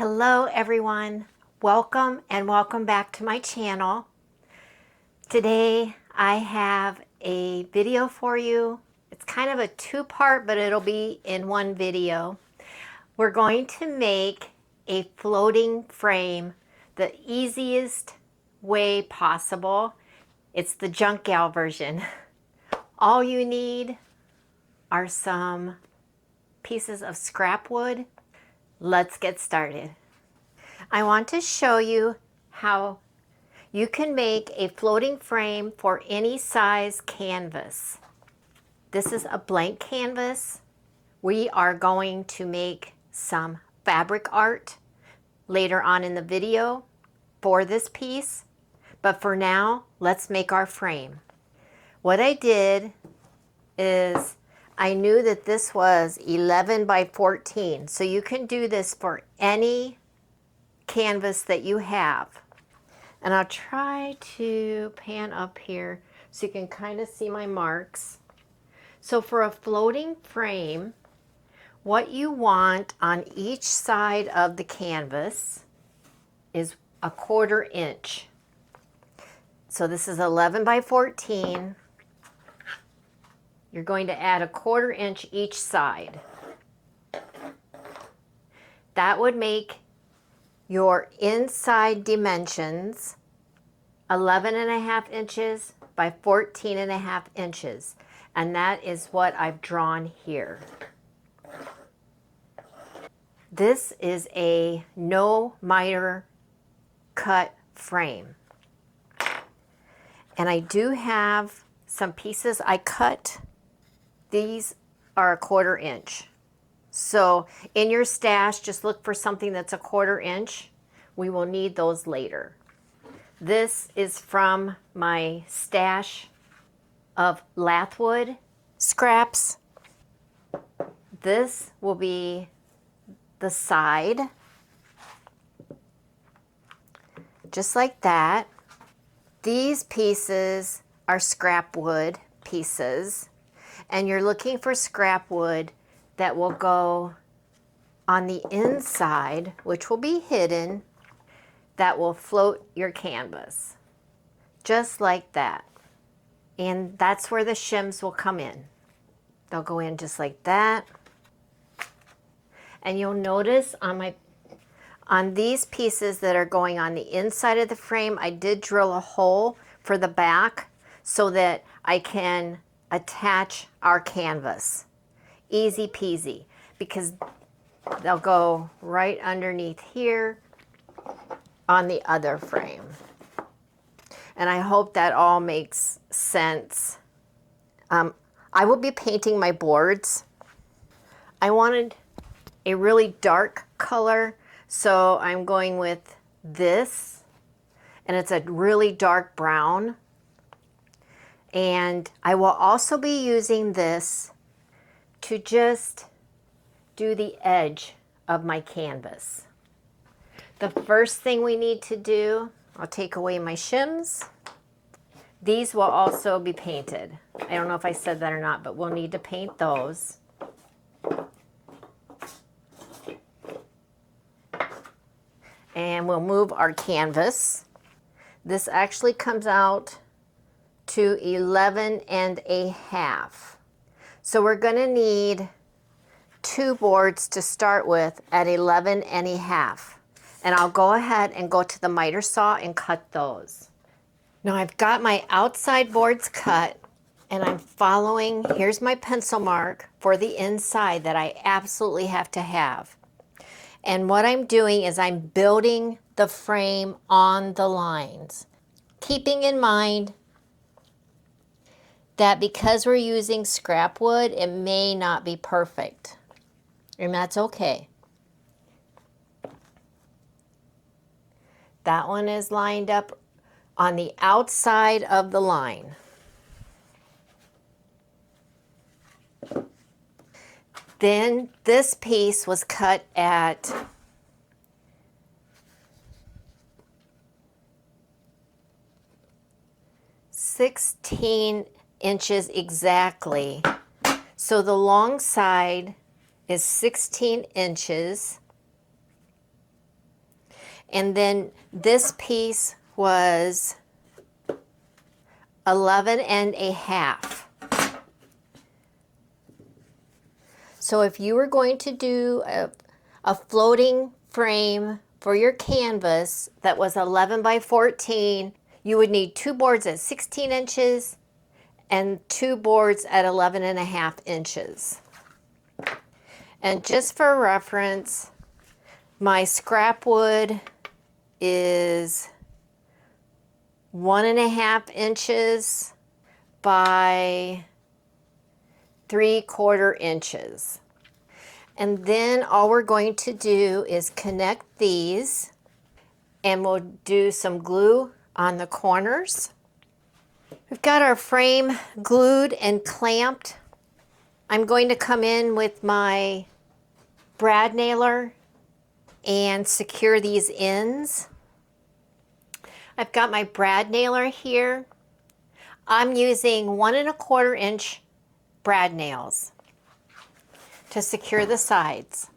Hello everyone, welcome and welcome back to my channel. Today I have a video for you. It's kind of a two-part, but it'll be in one video. We're going to make a floating frame the easiest way possible. It's the junk gal version. All you need are some pieces of scrap wood. Let's get started. I want to show you how you can make a floating frame for any size canvas. This is a blank canvas. We are going to make some fabric art later on in the video for this piece, but for now, let's make our frame. What I did is I knew that this was 11 by 14, so you can do this for any canvas that you have. And I'll try to pan up here so you can kind of see my marks. So for a floating frame, what you want on each side of the canvas is 1/4 inch. So this is 11 by 14. You're going to add 1/4 inch each side. That would make your inside dimensions 11.5 inches by 14.5 inches. And that is what I've drawn here. This is a no miter cut frame. And I do have some pieces I cut. These are 1/4 inch. So in your stash, just look for something that's 1/4 inch. We will need those later. This is from my stash of lathwood scraps. This will be the side, just like that. These pieces are scrap wood pieces. And you're looking for scrap wood that will go on the inside, which will be hidden, that will float your canvas. Just like that. And that's where the shims will come in. They'll go in just like that. And you'll notice on these pieces that are going on the inside of the frame, I did drill a hole for the back so that I can attach our canvas. Easy peasy, because they'll go right underneath here on the other frame. And I hope that all makes sense. I will be painting my boards. I wanted a really dark color, so I'm going with this, and it's a really dark brown. And I will also be using this to just do the edge of my canvas. The first thing we need to do, I'll take away my shims. These will also be painted. I don't know if I said that or not, but we'll need to paint those. And we'll move our canvas. This actually comes out to 11.5. So we're going to need 2 boards to start with at 11.5. And I'll go ahead and go to the miter saw and cut those. Now I've got my outside boards cut, and I'm following, here's my pencil mark for the inside that I absolutely have to have. And what I'm doing is I'm building the frame on the lines, keeping in mind that because we're using scrap wood, it may not be perfect, and that's okay. That one is lined up on the outside of the line. Then this piece was cut at 16 inches exactly. So the long side is 16 inches. And then this piece was 11.5. So if you were going to do a floating frame for your canvas that was 11 by 14, you would need 2 boards at 16 inches and 2 boards at 11.5 inches. And just for reference, my scrap wood is 1.5 inches by 3/4 inches. And then all we're going to do is connect these, and we'll do some glue on the corners. We've got our frame glued and clamped. I'm going to come in with my brad nailer and secure these ends. I've got my brad nailer here. I'm using 1.25 inch brad nails to secure the sides.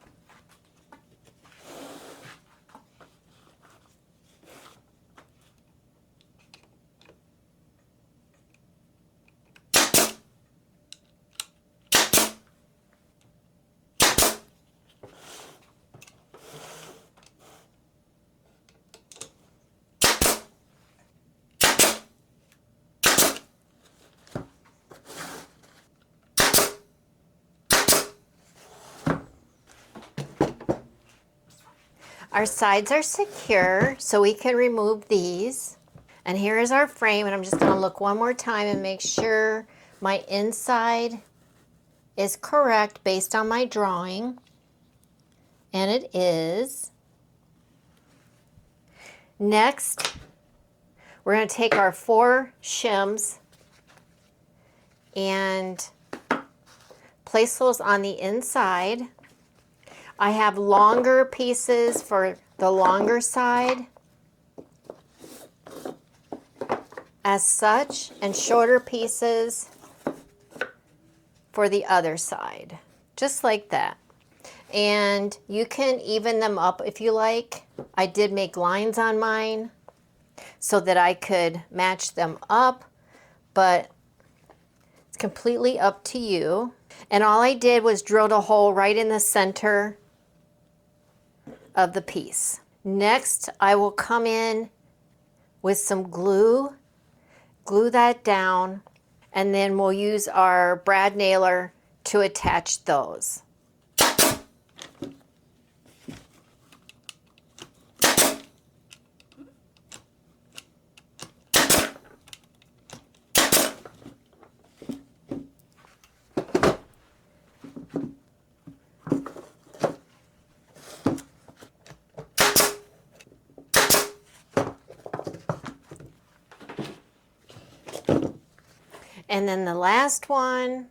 Our sides are secure, so we can remove these. And here is our frame, and I'm just gonna look one more time and make sure my inside is correct based on my drawing. And it is. Next, we're gonna take our 4 shims and place those on the inside. I have longer pieces for the longer side as such, and shorter pieces for the other side, just like that. And you can even them up if you like. I did make lines on mine so that I could match them up, but it's completely up to you. And all I did was drilled a hole right in the center of the piece. Next, I will come in with some glue, glue that down, and then we'll use our brad nailer to attach those. And then the last one,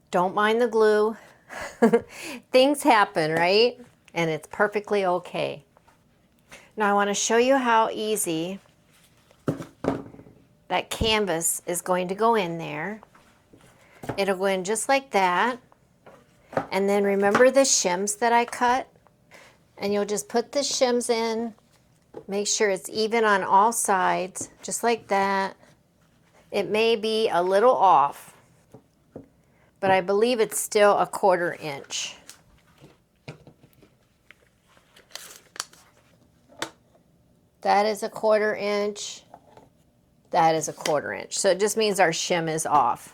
don't mind the glue. Things happen, right? And it's perfectly okay. Now I want to show you how easy that canvas is going to go in there. It'll go in just like that. And then remember the shims that I cut? And you'll just put the shims in, make sure it's even on all sides, just like that. It may be a little off, but I believe it's still 1/4 inch. That is 1/4 inch. That is 1/4 inch. So it just means our shim is off,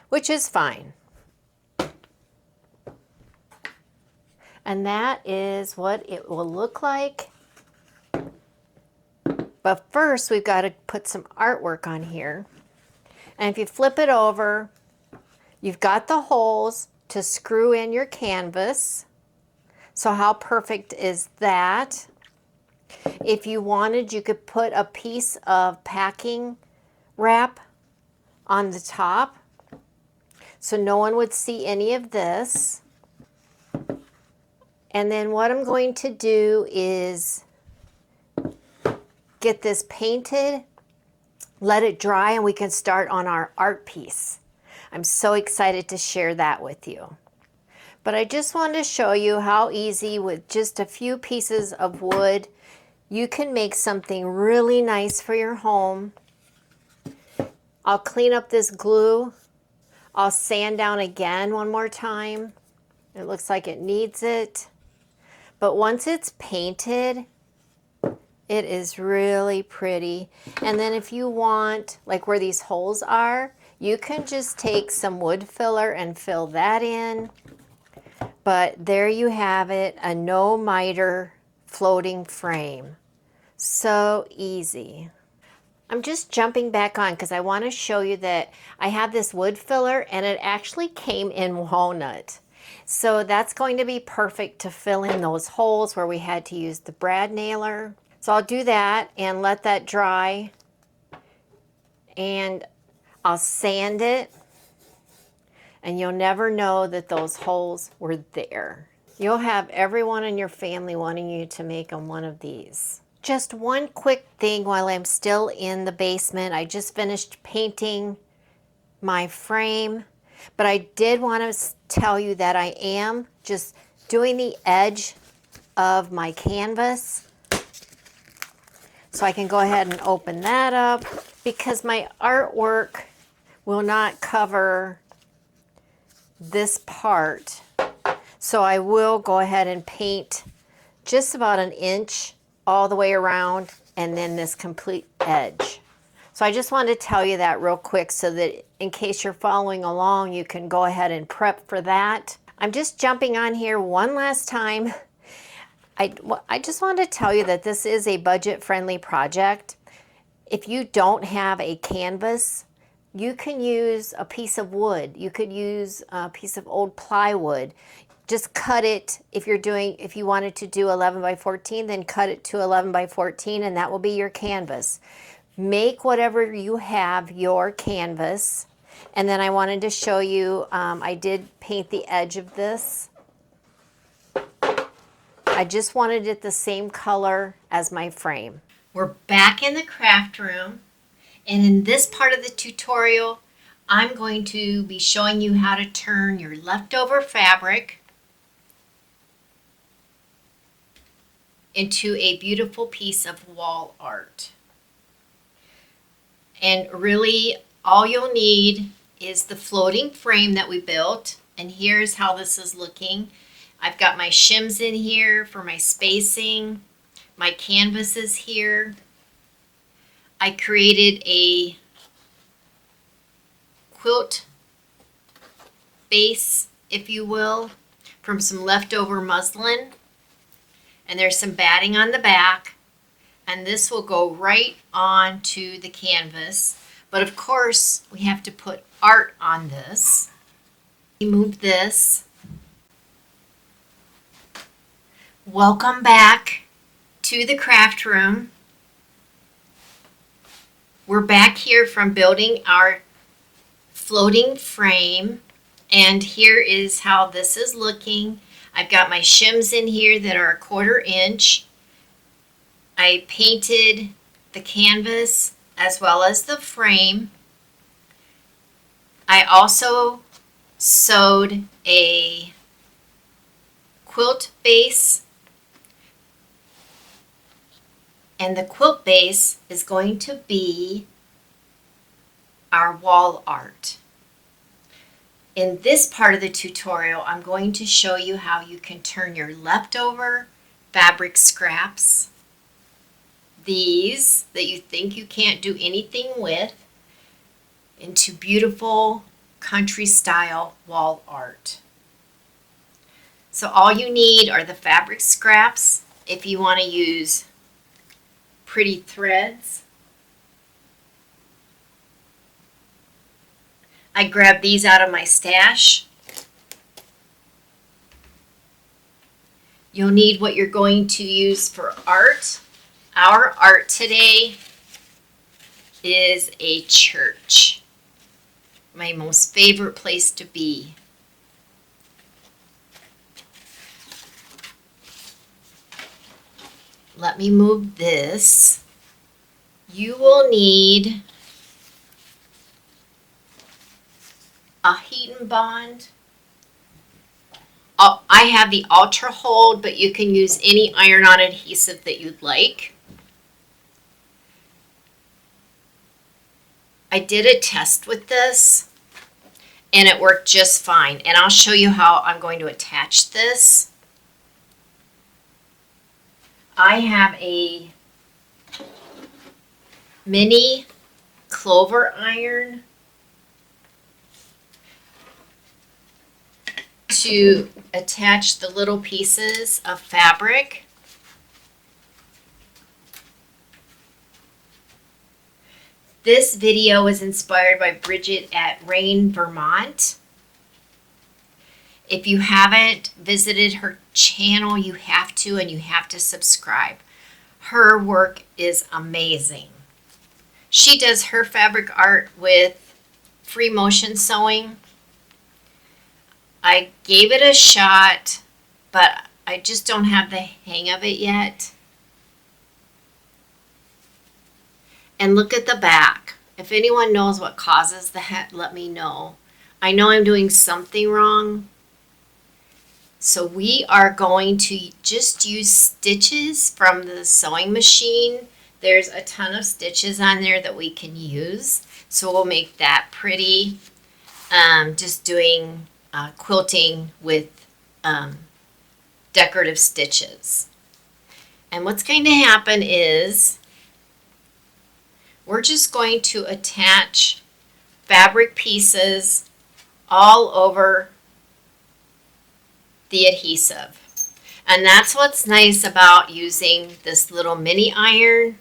which is fine. And that is what it will look like. But first, we've got to put some artwork on here. And if you flip it over, you've got the holes to screw in your canvas. So how perfect is that? If you wanted, you could put a piece of packing wrap on the top so no one would see any of this. And then what I'm going to do is get this painted, let it dry, and we can start on our art piece. I'm so excited to share that with you. But I just wanted to show you how easy, with just a few pieces of wood, you can make something really nice for your home. I'll clean up this glue. I'll sand down again one more time. It looks like it needs it. But once it's painted, it is really pretty. And then if you want, like where these holes are, you can just take some wood filler and fill that in. But there you have it, a no miter floating frame. So easy. I'm just jumping back on because I want to show you that I have this wood filler and it actually came in walnut. So that's going to be perfect to fill in those holes where we had to use the brad nailer. So I'll do that and let that dry, and I'll sand it, and you'll never know that those holes were there. You'll have everyone in your family wanting you to make them one of these. Just one quick thing while I'm still in the basement. I just finished painting my frame, but I did want to tell you that I am just doing the edge of my canvas. So I can go ahead and open that up because my artwork will not cover this part. So I will go ahead and paint just about an inch all the way around, and then this complete edge. So I just wanted to tell you that real quick so that in case you're following along, you can go ahead and prep for that. I'm just jumping on here one last time. I just wanted to tell you that this is a budget-friendly project. If you don't have a canvas, you can use a piece of wood. You could use a piece of old plywood. Just cut it. If you wanted to do 11 by 14, then cut it to 11 by 14, and that will be your canvas. Make whatever you have your canvas. And then I wanted to show you, I did paint the edge of this. I just wanted it the same color as my frame. We're back in the craft room, and in this part of the tutorial, I'm going to be showing you how to turn your leftover fabric into a beautiful piece of wall art. And really, all you'll need is the floating frame that we built, and here's how this is looking. I've got my shims in here for my spacing. My canvas is here. I created a quilt base, if you will, from some leftover muslin. And there's some batting on the back. And this will go right onto the canvas. But of course, we have to put art on this. Remove this. Welcome back to the craft room. We're back here from building our floating frame, and here is how this is looking. I've got my shims in here that are 1/4 inch. I painted the canvas as well as the frame. I also sewed a quilt base, and the quilt base is going to be our wall art. In this part of the tutorial, I'm going to show you how you can turn your leftover fabric scraps, these that you think you can't do anything with, into beautiful country style wall art. So all you need are the fabric scraps. If you want to use pretty threads, I grabbed these out of my stash. You'll need what you're going to use for art. Our art today is a church. my most favorite place to be. Let me move this. You will need a heat and bond. Oh, I have the Ultra Hold, but you can use any iron-on adhesive that you'd like. I did a test with this, and it worked just fine. And I'll show you how I'm going to attach this. I have a mini clover iron to attach the little pieces of fabric. This video was inspired by Bridget at Rain, Vermont. If you haven't visited her channel, you have to, and you have to subscribe. Her work is amazing. She does her fabric art with free motion sewing. I gave it a shot, but I just don't have the hang of it yet. And look at the back. If anyone knows what causes that, let me know. I know I'm doing something wrong. So we are going to just use stitches from the sewing machine. There's a ton of stitches on there that we can use. So we'll make that pretty. Just doing quilting with decorative stitches. And what's going to happen is we're just going to attach fabric pieces all over the adhesive. And that's what's nice about using this little mini iron.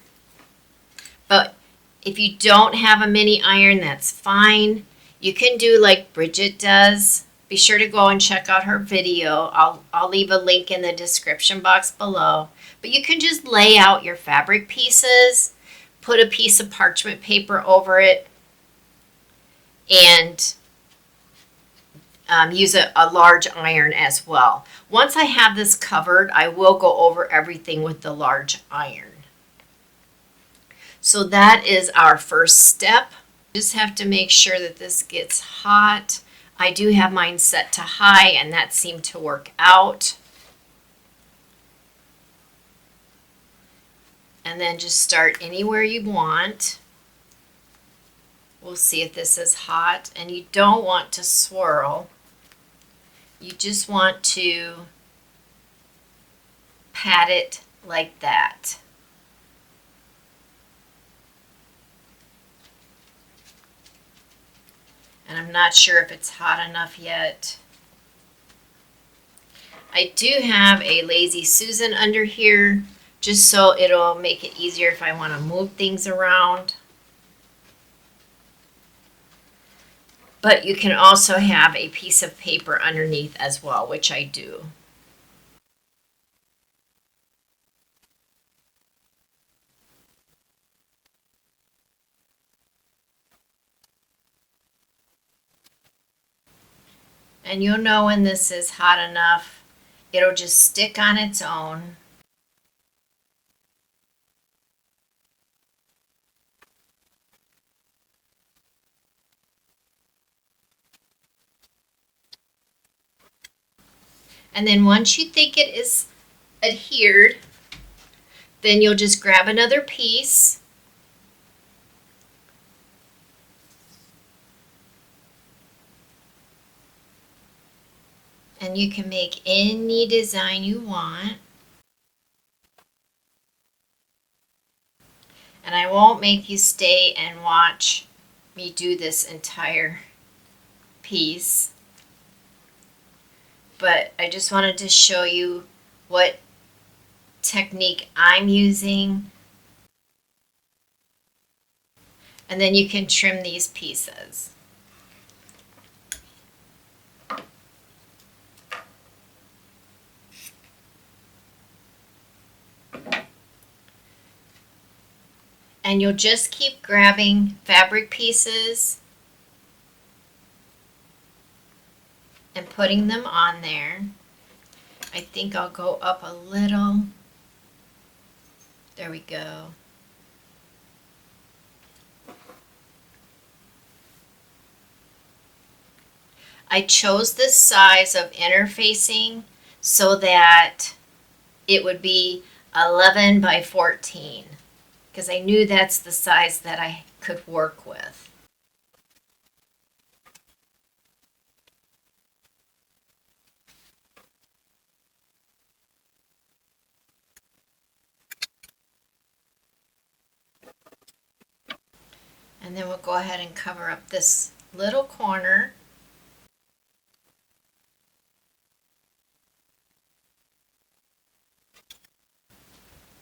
But if you don't have a mini iron, that's fine. You can do like Bridget does. Be sure to go and check out her video. I'll leave a link in the description box below. But you can just lay out your fabric pieces, put a piece of parchment paper over it, and use a large iron as well. Once I have this covered, I will go over everything with the large iron. So that is our first step. Just have to make sure that this gets hot. I do have mine set to high, and that seemed to work out. And then just start anywhere you want. We'll see if this is hot, and you don't want to swirl. You just want to pat it like that. And I'm not sure if it's hot enough yet. I do have a Lazy Susan under here, just so it'll make it easier if I want to move things around. But you can also have a piece of paper underneath as well, which I do. And you'll know when this is hot enough. It'll just stick on its own. And then once you think it is adhered, then you'll just grab another piece. And you can make any design you want. And I won't make you stay and watch me do this entire piece. But I just wanted to show you what technique I'm using. And then you can trim these pieces. And you'll just keep grabbing fabric pieces and putting them on there. I think I'll go up a little. There we go. I chose this size of interfacing so that it would be 11 by 14 because I knew that's the size that I could work with. And then we'll go ahead and cover up this little corner.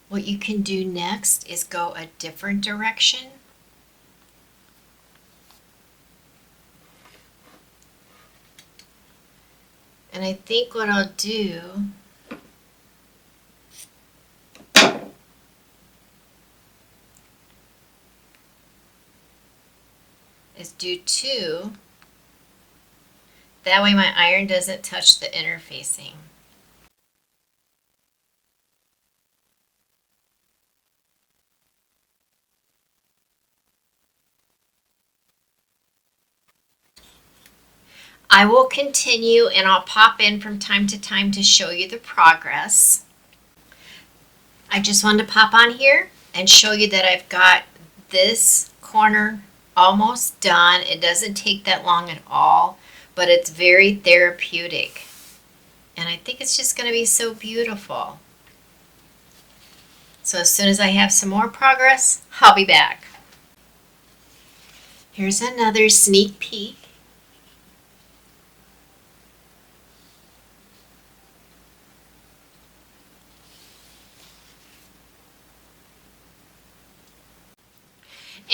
What you can do next is go a different direction. And I think what I'll do is do 2. That way my iron doesn't touch the interfacing. I will continue and I'll pop in from time to time to show you the progress. I just wanted to pop on here and show you that I've got this corner almost done. It doesn't take that long at all, but it's very therapeutic. And I think it's just going to be so beautiful. So as soon as I have some more progress, I'll be back. Here's another sneak peek.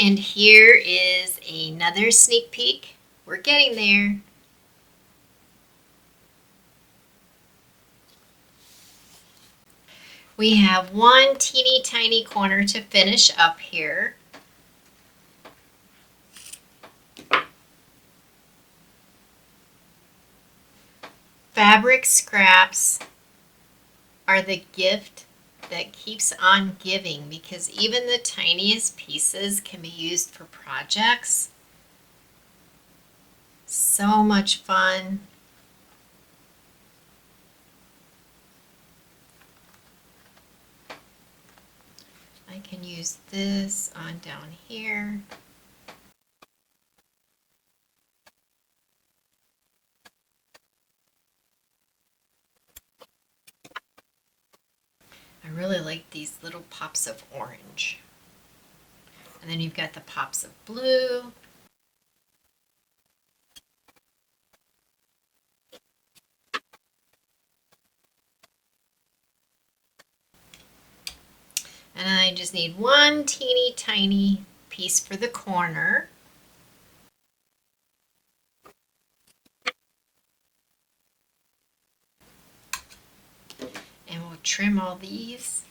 And here is another sneak peek. We're getting there. We have one teeny tiny corner to finish up here. Fabric scraps are the gift that keeps on giving because even the tiniest pieces can be used for projects. So much fun. I can use this on down here. I really like these little pops of orange. And then you've got the pops of blue. And I just need one teeny tiny piece for the corner. And we'll trim all these.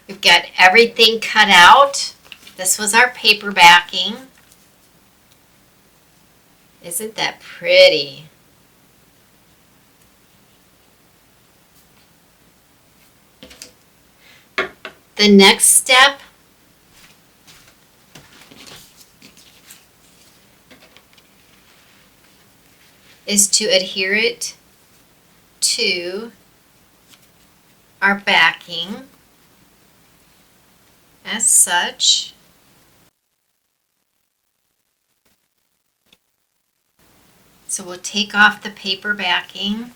We've got everything cut out. This was our paper backing. Isn't that pretty? The next step is to adhere it to our backing as such. So we'll take off the paper backing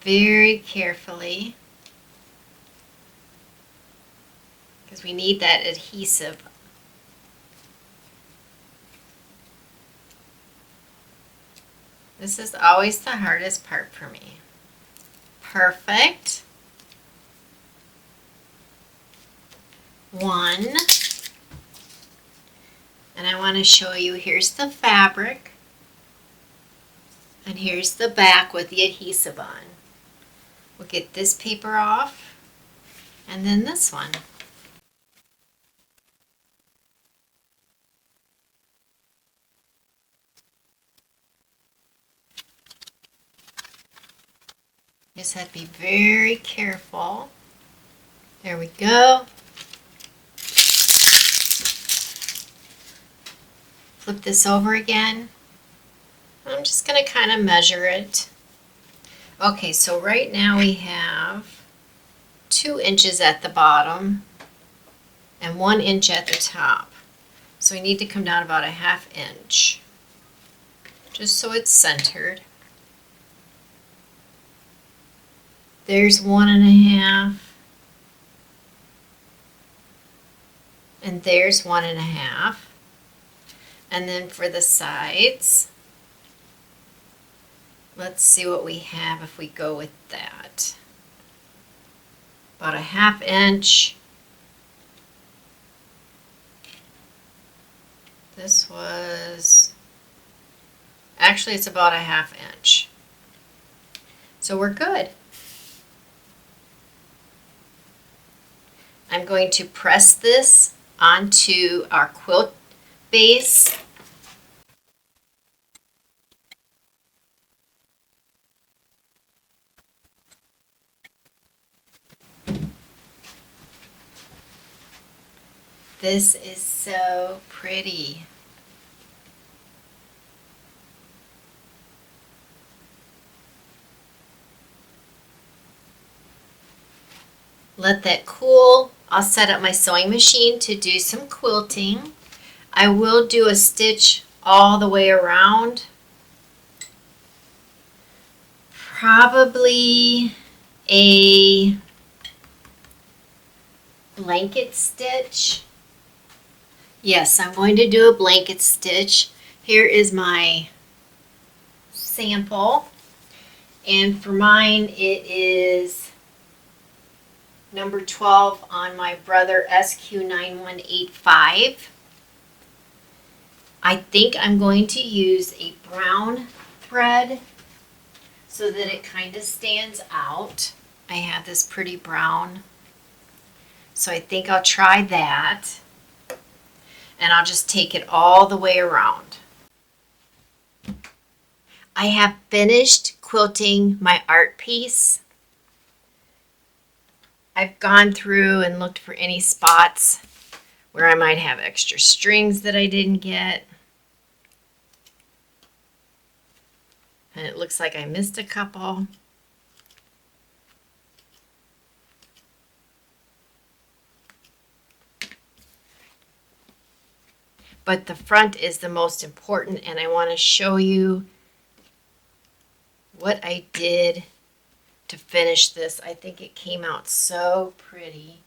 very carefully because we need that adhesive. This is always the hardest part for me. Perfect. One. And I want to show you, here's the fabric. And here's the back with the adhesive on. We'll get this paper off. And then this one. Just have to be very careful. There we go. Flip this over again. I'm just going to kind of measure it. Okay, so right now we have 2 inches at the bottom and 1 inch at the top. So we need to come down about a 1/2 inch, just so it's centered. There's 1 1/2. And there's 1 1/2. And then for the sides, let's see what we have if we go with that. About a 1/2 inch. This was, actually it's about a 1/2 inch. So we're good. I'm going to press this onto our quilt base. This is so pretty. Let that cool. I'll set up my sewing machine to do some quilting. I will do a stitch all the way around. Probably a blanket stitch. Yes, I'm going to do a blanket stitch. Here is my sample. And for mine, it is number 12 on my Brother SQ9185. I think I'm going to use a brown thread so that it kind of stands out. I have this pretty brown, so I think I'll try that. And I'll just take it all the way around. I have finished quilting my art piece. I've gone through and looked for any spots where I might have extra strings that I didn't get. And it looks like I missed a couple. But the front is the most important, and I want to show you what I did to finish this. I think it came out so pretty.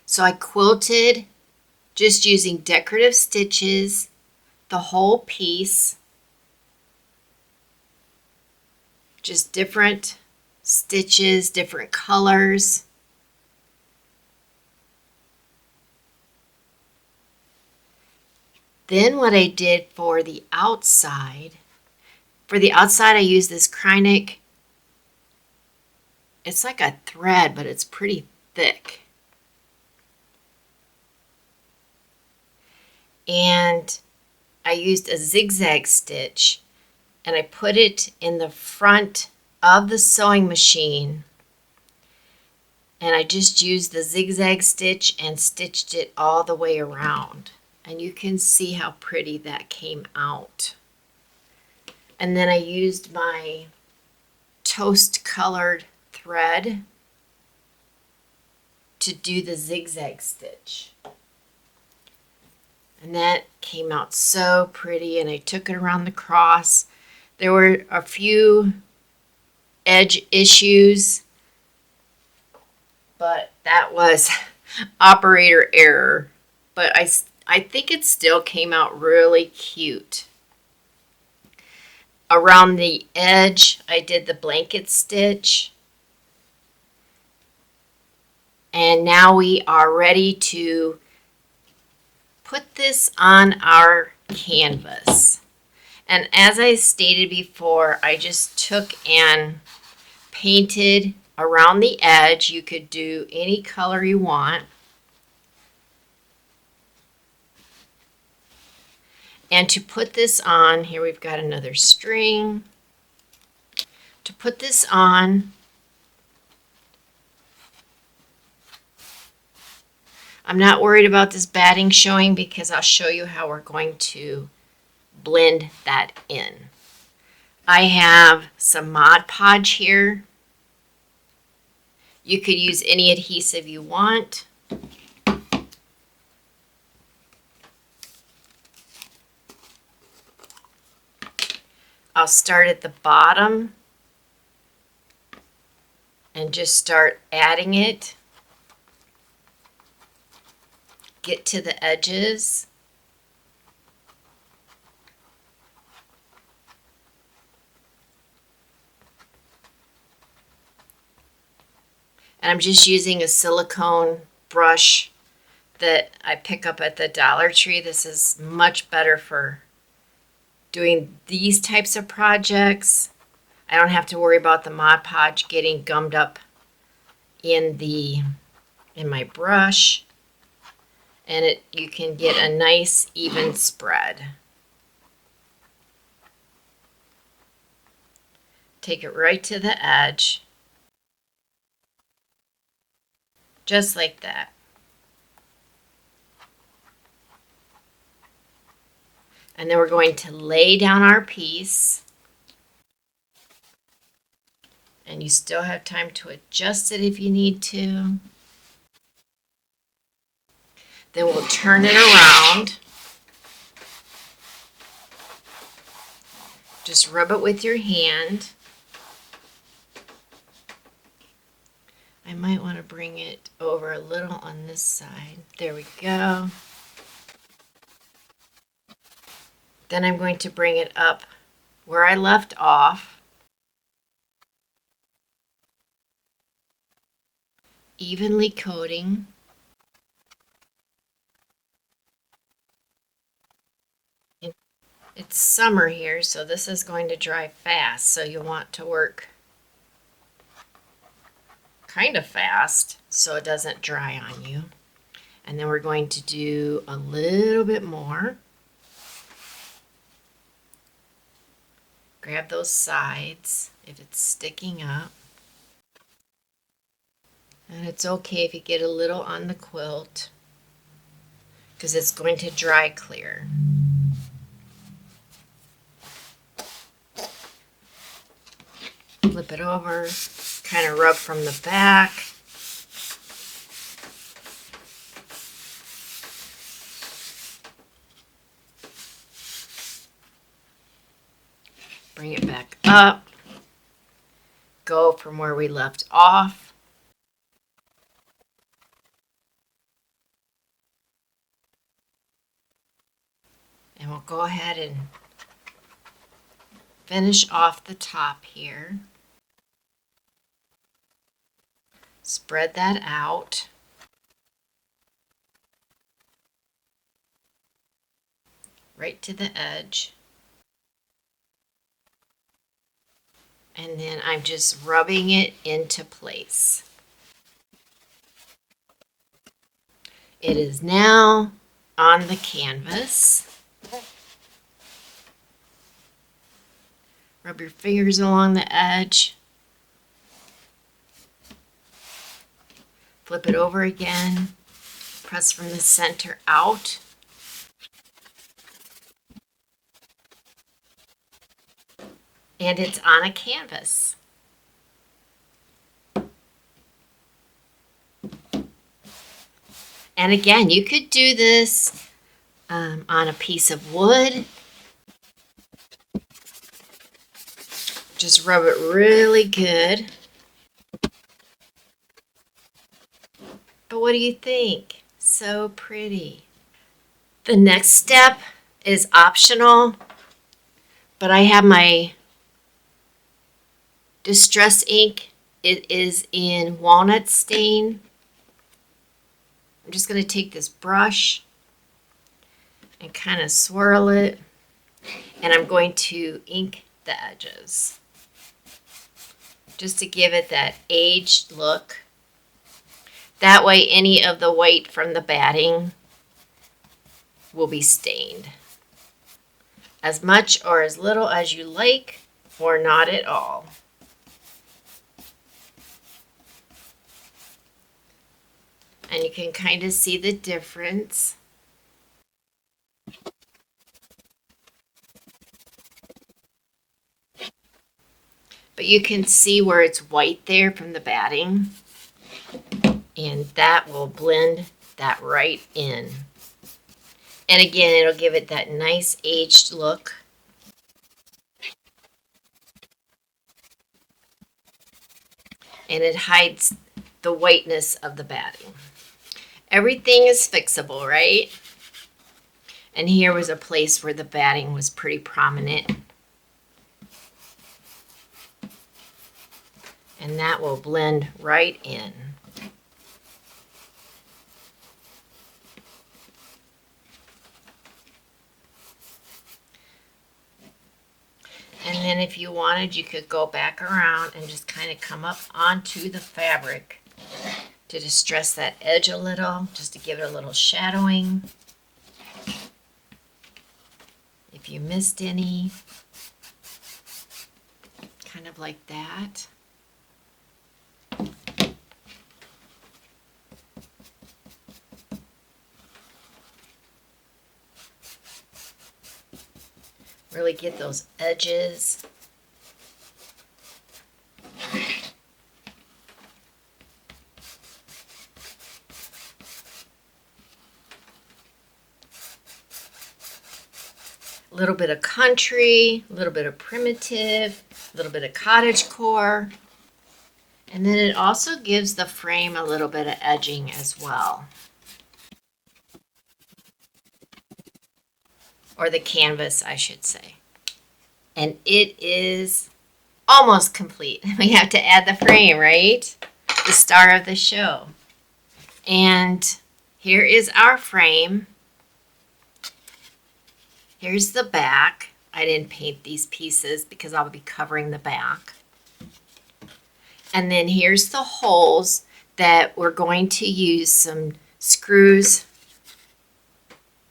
So I quilted just using decorative stitches the whole piece. Just different stitches, different colors. Then what I did for the outside I used this Krynic. It's like a thread, but it's pretty thick. And I used a zigzag stitch, and I put it in the front of the sewing machine, and I just used the zigzag stitch and stitched it all the way around. And you can see how pretty that came out. And then I used my toast colored thread to do the zigzag stitch. And that came out so pretty, and I took it around the cross. There were a few edge issues, but that was operator error. But I think it still came out really cute. Around the edge, I did the blanket stitch. And now we are ready to put this on our canvas. And as I stated before, I just took and painted around the edge. You could do any color you want. And to put this on, here we've got another string. To put this on, I'm not worried about this batting showing because I'll show you how we're going to blend that in. I have some Mod Podge here. You could use any adhesive you want. I'll start at the bottom and just start adding it. Get to the edges. And I'm just using a silicone brush that I pick up at the Dollar Tree. This is much better for doing these types of projects. I don't have to worry about the Mod Podge getting gummed up in my brush. And you can get a nice even spread. Take it right to the edge. Just like that. And then we're going to lay down our piece. And you still have time to adjust it if you need to. Then we'll turn it around. Just rub it with your hand. I might want to bring it over a little on this side. There we go. Then I'm going to bring it up where I left off. Evenly coating. It's summer here, so this is going to dry fast, so you want to work kind of fast so it doesn't dry on you. And then we're going to do a little bit more. Grab those sides if it's sticking up. And it's okay if you get a little on the quilt because it's going to dry clear. Flip it over, kind of rub from the back. Bring it back up. Go from where we left off. And we'll go ahead and finish off the top here. Spread that out. right to the edge. And then I'm just rubbing it into place. It is now on the canvas. Rub your fingers along the edge. Flip it over again. Press from the center out. And it's on a canvas. And again, you could do this on a piece of wood. Just rub it really good. But what do you think? So pretty. The next step is optional, but I have my distress ink. It is in walnut stain. I'm just going to take this brush and kind of swirl it, and I'm going to ink the edges just to give it that aged look. That way any of the white from the batting will be stained. As much or as little as you like, or not at all. And you can kind of see the difference. But you can see where it's white there from the batting. And that will blend that right in. And again, it'll give it that nice aged look. And it hides the whiteness of the batting. Everything is fixable, right? And here was a place where the batting was pretty prominent. And that will blend right in. And then if you wanted, you could go back around and just kind of come up onto the fabric to distress that edge a little, just to give it a little shadowing. If you missed any, kind of like that. Really get those edges. A little bit of country, a little bit of primitive, a little bit of cottagecore. And then it also gives the frame a little bit of edging as well. Or the canvas, I should say. And it is almost complete. We have to add the frame, right? The star of the show. And here is our frame. Here's the back. I didn't paint these pieces because I'll be covering the back. And then here's the holes that we're going to use some screws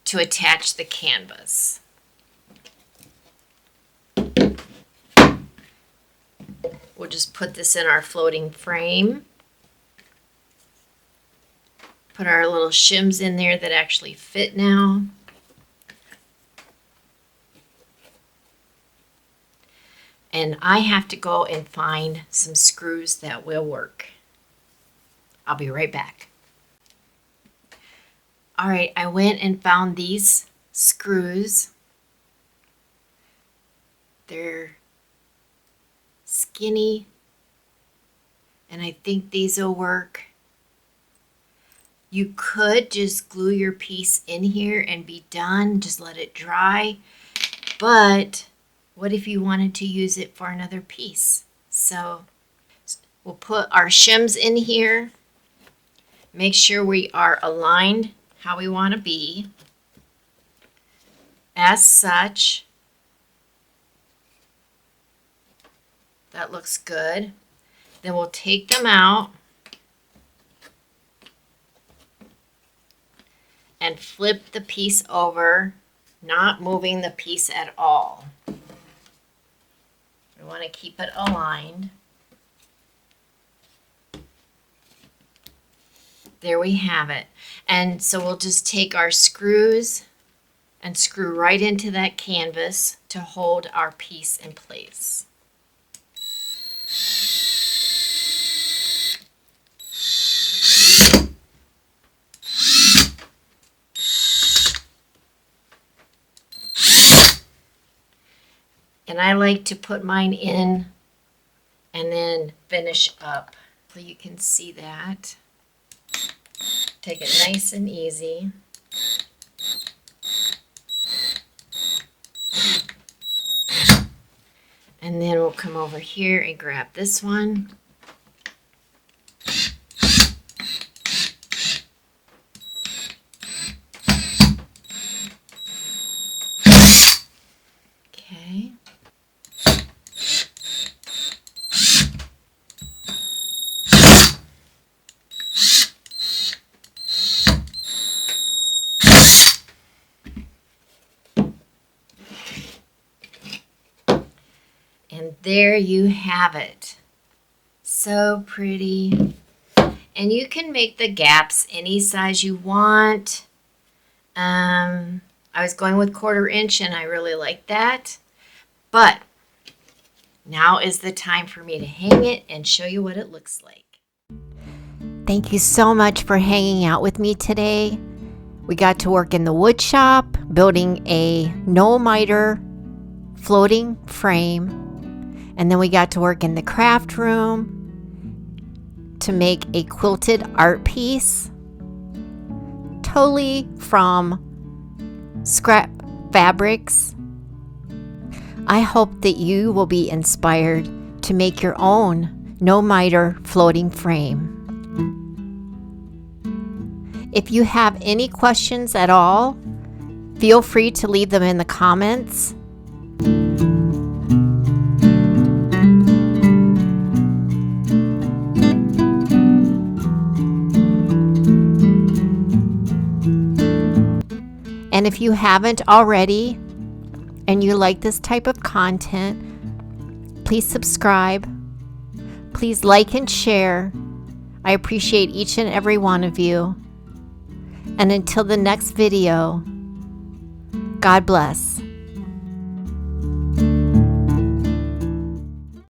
to attach the canvas. We'll just put this in our floating frame. Put our little shims in there that actually fit now. And I have to go and find some screws that will work. I'll be right back. All right, I went and found these screws. They're skinny, and I think these will work. You could just glue your piece in here and be done, just let it dry. But what if you wanted to use it for another piece? So we'll put our shims in here. Make sure we are aligned how we want to be. as such. That looks good. Then we'll take them out and flip the piece over, not moving the piece at all. We want to keep it aligned. There we have it. And so we'll just take our screws and screw right into that canvas to hold our piece in place. And I like to put mine in and then finish up so you can see that. Take it nice and easy. And then we'll come over here and grab this one. Okay. And there you have it. So pretty. And you can make the gaps any size you want. I was going with 1/4 inch and I really like that. But now is the time for me to hang it and show you what it looks like. Thank you so much for hanging out with me today. We got to work in the wood shop, building a no miter floating frame. And then we got to work in the craft room to make a quilted art piece, totally from scrap fabrics. I hope that you will be inspired to make your own no miter floating frame. If you have any questions at all, feel free to leave them in the comments. And if you haven't already and you like this type of content, please subscribe. Please like and share. I appreciate each and every one of you. And until the next video, God bless.